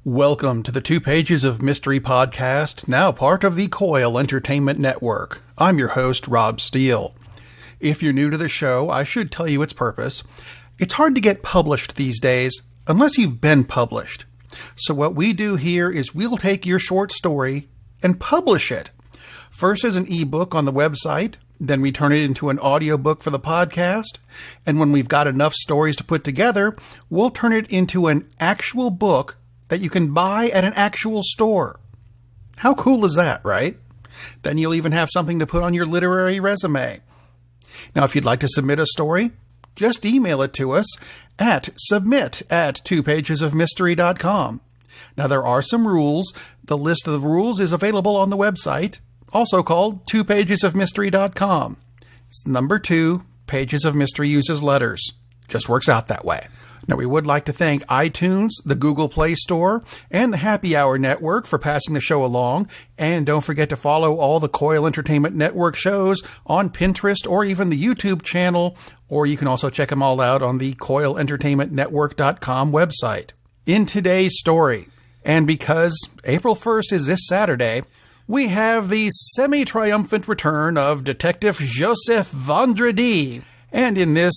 Welcome to the 2 Pages of Mystery podcast, now part of the Coil Entertainment Network. I'm your host, Rob Steele. If you're new to the show, I should tell you its purpose. It's hard to get published these days, unless you've been published. So what we do here is we'll take your short story and publish it. First as an ebook on the website, then we turn it into an audiobook for the podcast, and when we've got enough stories to put together, we'll turn it into an actual book that you can buy at an actual store. How cool is that, right? Then you'll even have something to put on your literary resume. Now, if you'd like to submit a story, just email it to us at submit@twopagesofmystery.com. Now, there are some rules. The list of the rules is available on the website, also called 2pagesofmystery.com. It's number 2, Pages of Mystery uses letters. Just works out that way. Now, we would like to thank iTunes, the Google Play Store, and the Happy Hour Network for passing the show along. And don't forget to follow all the Coil Entertainment Network shows on Pinterest or even the YouTube channel, or you can also check them all out on the coilentertainmentnetwork.com website. In today's story, and because April 1st is this Saturday, we have the semi-triumphant return of Detective Joseph Vendredi. And in this,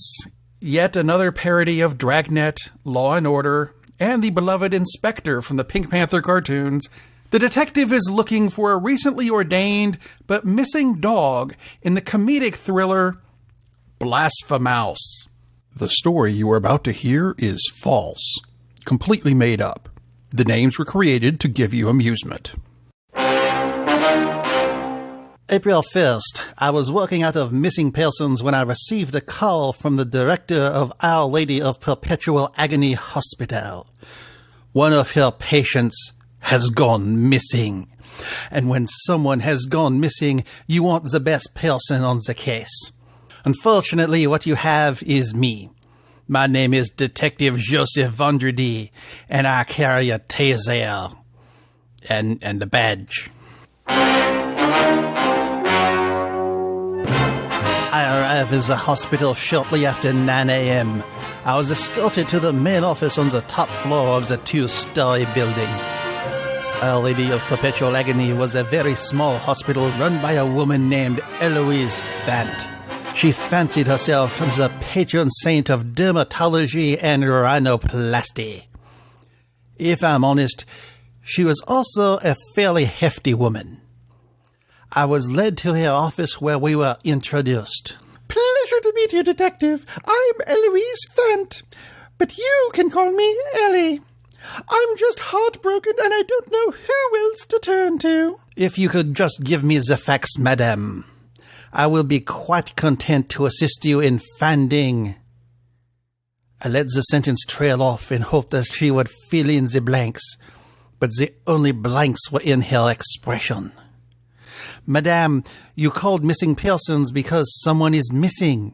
yet another parody of Dragnet, Law & Order, and the beloved Inspector from the Pink Panther cartoons, the detective is looking for a recently ordained but missing dog in the comedic thriller Blashpe-mouse. The story you are about to hear is false, completely made up. The names were created to give you amusement. April 1st, I was working out of missing persons when I received a call from the director of Our Lady of Perpetual Agony Hospital. One of her patients has gone missing. And when someone has gone missing, you want the best person on the case. Unfortunately, what you have is me. My name is Detective Joseph Vendredi, and I carry a taser and a badge. I arrived at the hospital shortly after 9 a.m. I was escorted to the main office on the top floor of the 2-story building. Our Lady of Perpetual Agony was a very small hospital run by a woman named Eloise Fant. She fancied herself the patron saint of dermatology and rhinoplasty. If I'm honest, she was also a fairly hefty woman. I was led to her office where we were introduced. Pleasure to meet you, Detective. I'm Eloise Fant, but you can call me Ellie. I'm just heartbroken and I don't know who else to turn to. If you could just give me the facts, madame, I will be quite content to assist you in finding... I let the sentence trail off in hope that she would fill in the blanks, but the only blanks were in her expression. Madame, you called missing persons because someone is missing.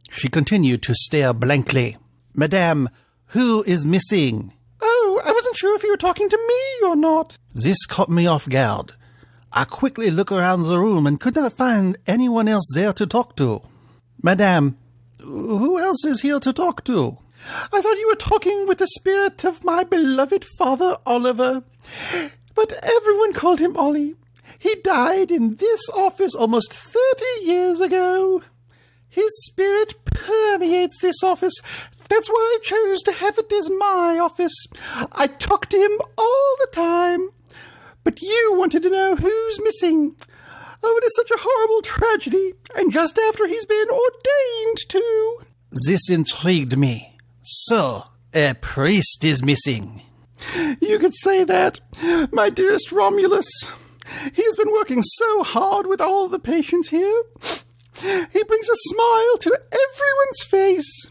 She continued to stare blankly. Madame, who is missing? Oh, I wasn't sure if you were talking to me or not. This caught me off guard. I quickly looked around the room and could not find anyone else there to talk to. Madame, who else is here to talk to? I thought you were talking with the spirit of my beloved father, Oliver. But everyone called him Ollie. He died in this office almost 30 years ago. His spirit permeates this office. That's why I chose to have it as my office. I talk to him all the time. But you wanted to know who's missing. Oh, it is such a horrible tragedy. And just after he's been ordained too. This intrigued me. So, a priest is missing. You could say that, my dearest Romulus. He's been working so hard with all the patients here. He brings a smile to everyone's face.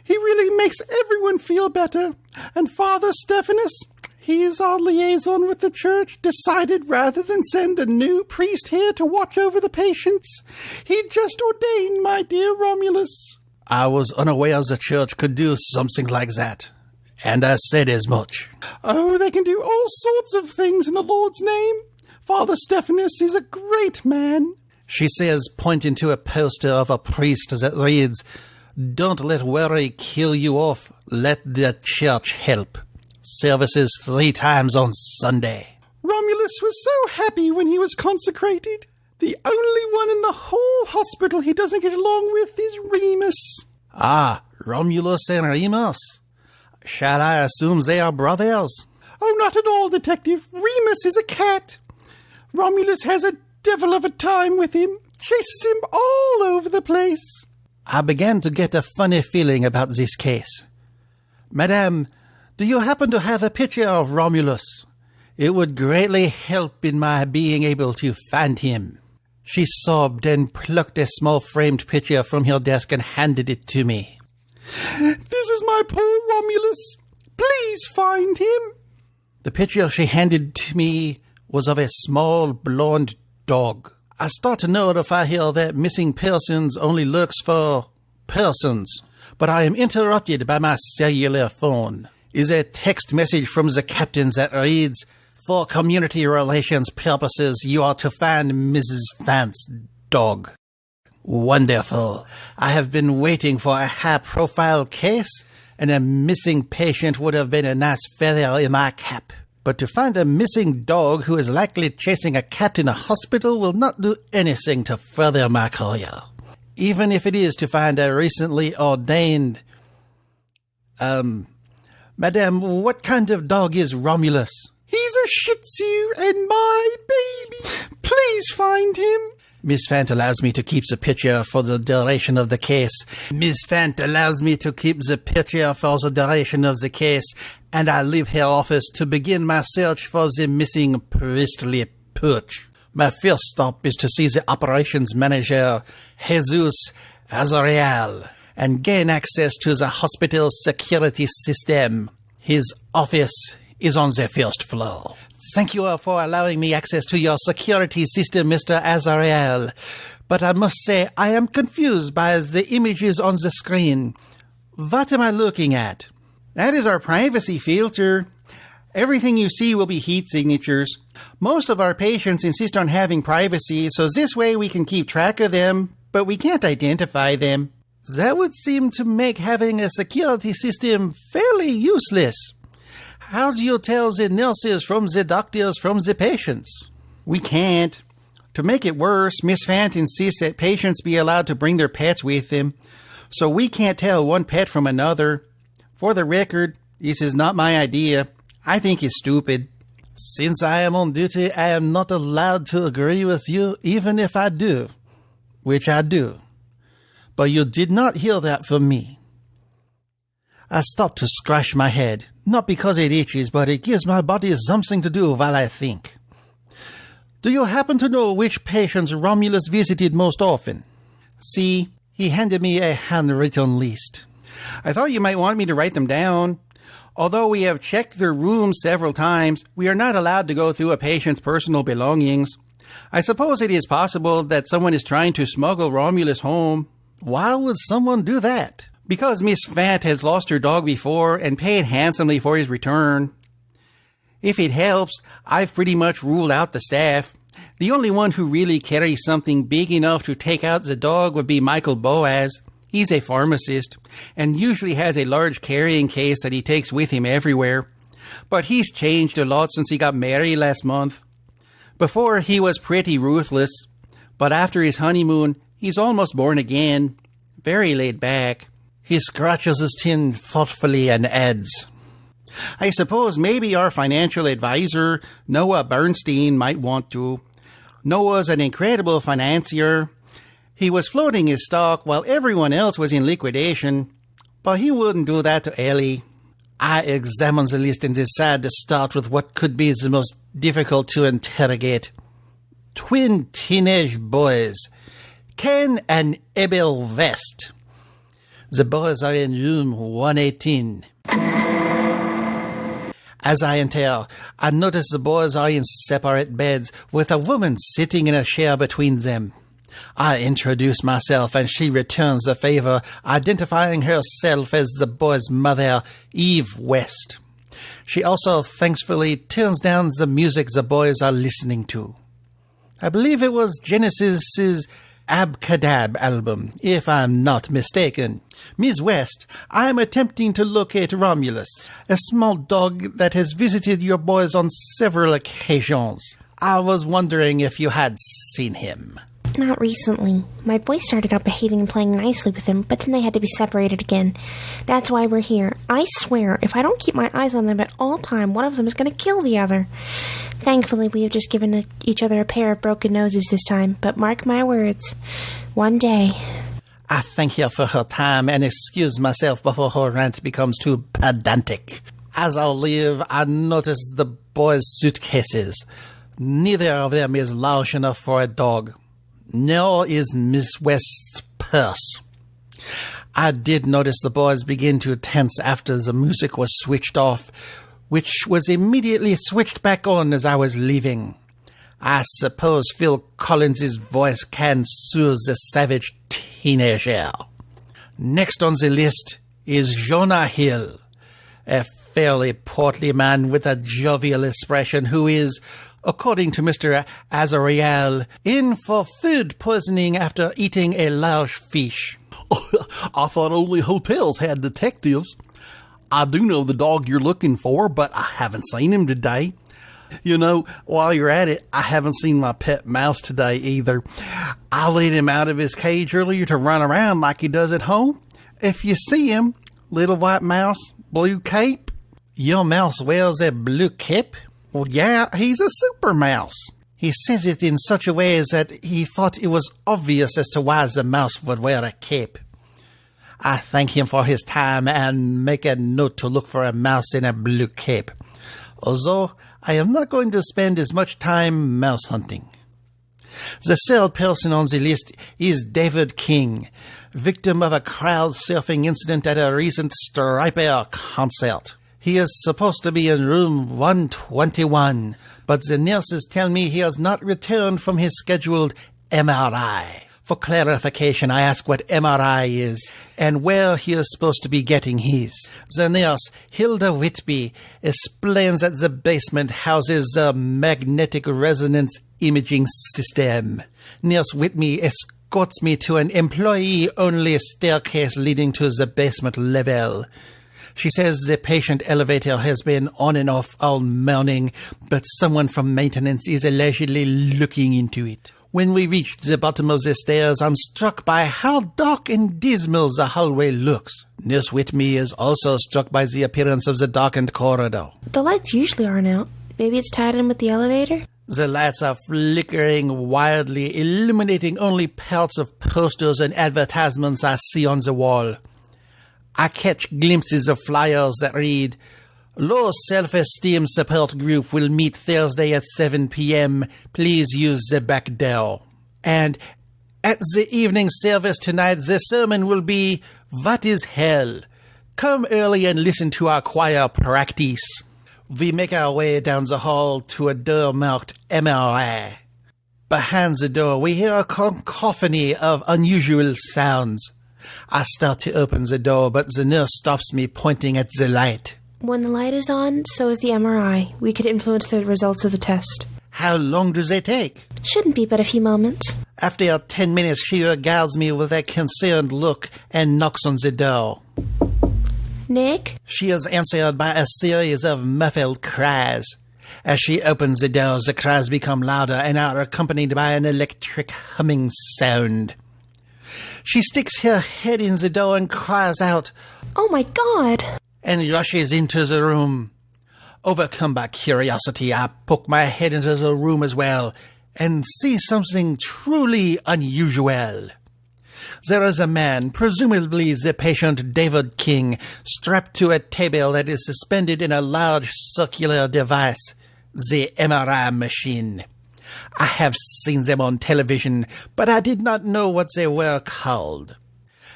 He really makes everyone feel better. And Father Stephanus, he's our liaison with the church, decided rather than send a new priest here to watch over the patients, he'd just ordained my dear Romulus. I was unaware the church could do something like that, and I said as much. Oh, they can do all sorts of things in the Lord's name. Father Stephanus is a great man. She says, pointing to a poster of a priest that reads, "Don't let worry kill you off. Let the church help." services 3 times on Sunday. Romulus was so happy when he was consecrated. The only one in the whole hospital he doesn't get along with is Remus. Ah, Romulus and Remus. Shall I assume they are brothers? Oh, not at all, Detective. Remus is a cat. Romulus has a devil of a time with him, chases him all over the place. I began to get a funny feeling about this case. Madame, do you happen to have a picture of Romulus? It would greatly help in my being able to find him. She sobbed and plucked a small framed picture from her desk and handed it to me. This is my poor Romulus. Please find him. The picture she handed to me was of a small blonde dog. I start to notify her that missing persons only looks for persons, but I am interrupted by my cellular phone. Is a text message from the captain that reads, "For community relations purposes, you are to find Mrs. Vance' dog." Wonderful. I have been waiting for a high-profile case, and a missing patient would have been a nice feather in my cap. But to find a missing dog who is likely chasing a cat in a hospital will not do anything to further my career. Even if it is to find a recently ordained... Madame, what kind of dog is Romulus? He's a Shih Tzu and my baby. Please find him. Miss Fant allows me to keep the picture for the duration of the case. Miss Fant allows me to keep the picture for the duration of the case, and I leave her office to begin my search for the missing priestly pooch. My first stop is to see the operations manager, Jesus Azariel, and gain access to the hospital's security system. His office is on the first floor. Thank you for allowing me access to your security system, Mr. Azariel. But I must say, I am confused by the images on the screen. What am I looking at? That is our privacy filter. Everything you see will be heat signatures. Most of our patients insist on having privacy, so this way we can keep track of them, but we can't identify them. That would seem to make having a security system fairly useless. How do you tell the nurses from the doctors from the patients? We can't. To make it worse, Miss Fant insists that patients be allowed to bring their pets with them, so we can't tell one pet from another. For the record, this is not my idea. I think it's stupid. Since I am on duty, I am not allowed to agree with you, even if I do. Which I do. But you did not hear that from me. I stop to scratch my head. Not because it itches, but it gives my body something to do while I think. Do you happen to know which patients Romulus visited most often? See, he handed me a handwritten list. I thought you might want me to write them down. Although we have checked their rooms several times, we are not allowed to go through a patient's personal belongings. I suppose it is possible that someone is trying to smuggle Romulus home. Why would someone do that? Because Miss Fant has lost her dog before and paid handsomely for his return. If it helps, I've pretty much ruled out the staff. The only one who really carries something big enough to take out the dog would be Michael Boaz. He's a pharmacist, and usually has a large carrying case that he takes with him everywhere. But he's changed a lot since he got married last month. Before, he was pretty ruthless, but after his honeymoon, he's almost born again. Very laid back. He scratches his chin thoughtfully and adds, I suppose maybe our financial advisor, Noah Bernstein, might want to. Noah's an incredible financier. He was floating his stock while everyone else was in liquidation, but he wouldn't do that to Ellie. I examine the list and decide to start with what could be the most difficult to interrogate. Twin teenage boys, Ken and Abel West. The boys are in room 118. As I enter, I notice the boys are in separate beds with a woman sitting in a chair between them. I introduce myself and she returns the favor, identifying herself as the boy's mother, Eve West. She also thankfully turns down the music the boys are listening to. I believe it was Genesis's Abcadab album, if I'm not mistaken. Miss West, I'm attempting to locate Romulus, a small dog that has visited your boys on several occasions. I was wondering if you had seen him. Not recently. My boys started out behaving and playing nicely with him, but then they had to be separated again. That's why we're here. I swear, if I don't keep my eyes on them at all time, one of them is going to kill the other. Thankfully, we have just given each other a pair of broken noses this time, but mark my words, one day... I thank her for her time and excuse myself before her rant becomes too pedantic. As I leave, I notice the boys' suitcases. Neither of them is large enough for a dog. Nor is Miss West's purse. I did notice the boys begin to tense after the music was switched off, which was immediately switched back on as I was leaving. I suppose Phil Collins's voice can soothe the savage teenager. Next on the list is Jonah Hill, a fairly portly man with a jovial expression who is, according to Mr. Azariel, in for food poisoning after eating a large fish. I thought only hotels had detectives. I do know the dog you're looking for, but I haven't seen him today. You know, while you're at it, I haven't seen my pet mouse today either. I let him out of his cage earlier to run around like he does at home. If you see him, little white mouse, blue cape. Your mouse wears a blue cape? Well, yeah, he's a super mouse. He says it in such a way that he thought it was obvious as to why the mouse would wear a cape. I thank him for his time and make a note to look for a mouse in a blue cape, although I am not going to spend as much time mouse hunting. The third person on the list is David King, victim of a crowd surfing incident at a recent Striper concert. He is supposed to be in room 121, but the nurses tell me he has not returned from his scheduled MRI. For clarification, I ask what MRI is and where he is supposed to be getting his. The nurse, Hilda Whitby, explains that the basement houses a magnetic resonance imaging system. Nurse Whitby escorts me to an employee-only staircase leading to the basement level. She says the patient elevator has been on and off all morning, but someone from maintenance is allegedly looking into it. When we reach the bottom of the stairs, I'm struck by how dark and dismal the hallway looks. Nurse Whitby is also struck by the appearance of the darkened corridor. The lights usually aren't out. Maybe it's tied in with the elevator? The lights are flickering wildly, illuminating only parts of posters and advertisements I see on the wall. I catch glimpses of flyers that read, Low Self-Esteem Support Group will meet Thursday at 7 p.m. Please use the back door. And at the evening service tonight, the sermon will be, What is Hell? Come early and listen to our choir practice. We make our way down the hall to a door marked MRI. Behind the door, we hear a cacophony of unusual sounds. I start to open the door, but the nurse stops me, pointing at the light. When the light is on, so is the MRI. We could influence the results of the test. How long does it take? Shouldn't be but a few moments. After 10 minutes, she regards me with a concerned look and knocks on the door. Nick? She is answered by a series of muffled cries. As she opens the door, the cries become louder and are accompanied by an electric humming sound. She sticks her head in the door and cries out, Oh my God! And rushes into the room. Overcome by curiosity, I poke my head into the room as well and see something truly unusual. There is a man, presumably the patient David King, strapped to a table that is suspended in a large circular device, the MRI machine. I have seen them on television, but I did not know what they were called.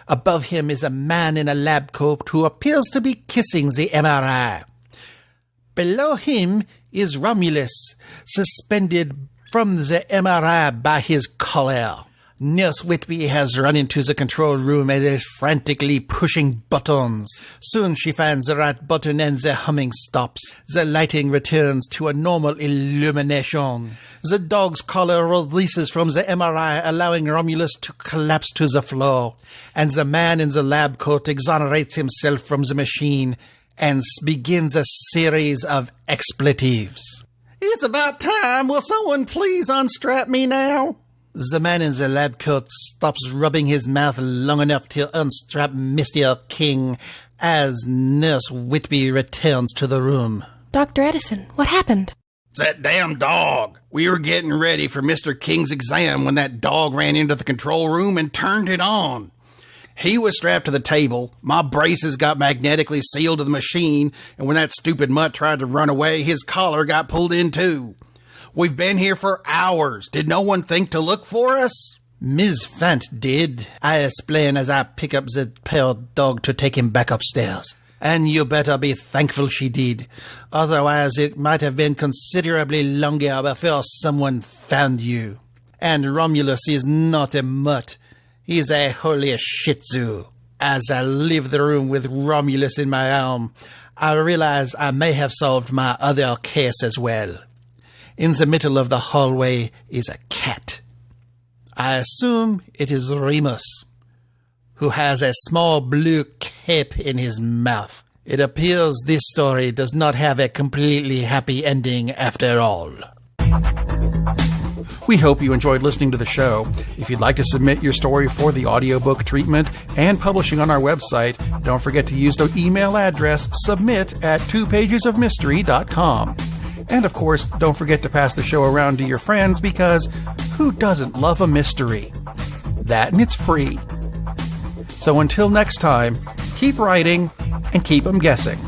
Above him is a man in a lab coat who appears to be kissing the MRI. Below him is Romulus, suspended from the MRI by his collar. Nurse Whitby has run into the control room and is frantically pushing buttons. Soon she finds the right button and the humming stops. The lighting returns to a normal illumination. The dog's collar releases from the MRI, allowing Romulus to collapse to the floor. And the man in the lab coat exonerates himself from the machine and begins a series of expletives. It's about time. Will someone please unstrap me now? The man in the lab coat stops rubbing his mouth long enough to unstrap Mr. King as Nurse Whitby returns to the room. Dr. Edison, what happened? It's that damn dog. We were getting ready for Mr. King's exam when that dog ran into the control room and turned it on. He was strapped to the table, my braces got magnetically sealed to the machine, and when that stupid mutt tried to run away, his collar got pulled in too. We've been here for hours. Did no one think to look for us? Ms. Fant did. I explain as I pick up the poor dog to take him back upstairs. And you better be thankful she did. Otherwise, it might have been considerably longer before someone found you. And Romulus is not a mutt. He's a holy shih tzu. As I leave the room with Romulus in my arm, I realize I may have solved my other case as well. In the middle of the hallway is a cat. I assume it is Remus, who has a small blue cape in his mouth. It appears this story does not have a completely happy ending after all. We hope you enjoyed listening to the show. If you'd like to submit your story for the audiobook treatment and publishing on our website, don't forget to use the email address submit@twopagesofmystery.com. And of course, don't forget to pass the show around to your friends because who doesn't love a mystery? That and it's free. So until next time, keep writing and keep 'em guessing.